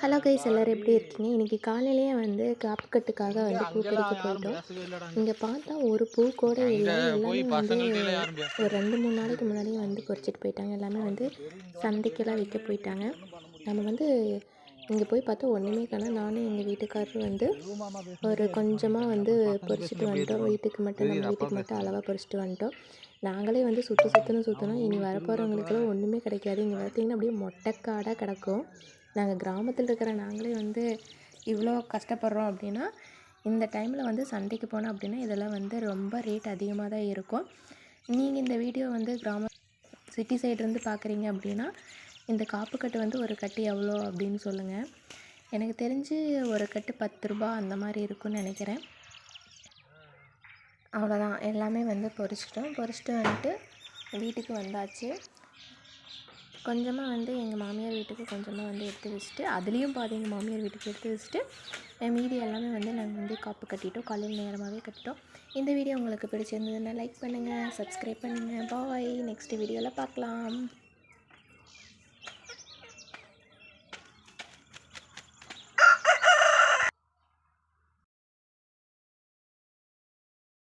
Hello guys, எல்லோரும் எப்படி இருக்கீங்க? இன்றைக்கி காலையிலேயே வந்து காப்பு கட்டுக்காக வந்து பூ பறிக்க போயிட்டோம். இங்கே பார்த்தா ஒரு பூ கூட இல்லை. எல்லாமே வந்து ஒரு 2-3 நாளைக்கு முன்னாடியே வந்து பறிச்சிட்டு போயிட்டாங்க. எல்லாமே வந்து சந்தைக்கெல்லாம் விற்க போயிட்டாங்க. நம்ம வந்து இங்கே போய் பார்த்தா ஒன்றுமே காணோம். நானும் எங்கள் வீட்டுக்காரரும் வந்து ஒரு கொஞ்சமாக வந்து பறிச்சிட்டு வந்துட்டோம். நம்ம வீட்டுக்கு மட்டும் அளவாக பறிச்சிட்டு வந்துட்டோம். நாங்களே வந்து சுற்றணும். இனி வரப்போகிறவங்களுக்கெல்லாம் ஒன்றுமே கிடைக்காது. இங்கே பார்த்திங்கன்னா அப்படியே மொட்டைக்காடாக கிடக்கும். நாங்கள் கிராமத்தில் இருக்கிற நாங்களே வந்து இவ்வளோ கஷ்டப்படுறோம் அப்படின்னா, இந்த டைமில் வந்து சந்தைக்கு போனோம் அப்படின்னா இதெல்லாம் வந்து ரொம்ப ரேட் அதிகமாக தான் இருக்கும். நீங்கள் இந்த வீடியோ வந்து சிட்டி சைட்லேருந்து பார்க்குறீங்க அப்படின்னா, இந்த காப்புக்கட்டு வந்து ஒரு கட்டு எவ்வளோ அப்படின்னு சொல்லுங்கள். எனக்கு தெரிஞ்சு ஒரு கட்டு 10 ரூபா அந்த மாதிரி இருக்குன்னு நினைக்கிறேன். அவ்வளோதான், எல்லாமே வந்து பொறிச்சிட்டு வந்துட்டு வீட்டுக்கு வந்தாச்சு. கொஞ்சமாக வந்து எங்கள் மாமியார் வீட்டுக்கு கொஞ்சமாக வந்து எடுத்து வச்சுட்டு, அதுலேயும் பாதி எங்கள் மாமியார் வீட்டுக்கு எடுத்து வச்சுட்டு, மீதி எல்லாமே வந்து நாங்கள் வந்து காப்பு கட்டிட்டோம். காலையில் நேரமாகவே கட்டிட்டோம். இந்த வீடியோ உங்களுக்கு பிடிச்சிருந்ததுன்னா லைக் பண்ணுங்கள், சப்ஸ்கிரைப் பண்ணுங்கள். பாய், நெக்ஸ்ட் வீடியோவில் பார்க்கலாம்.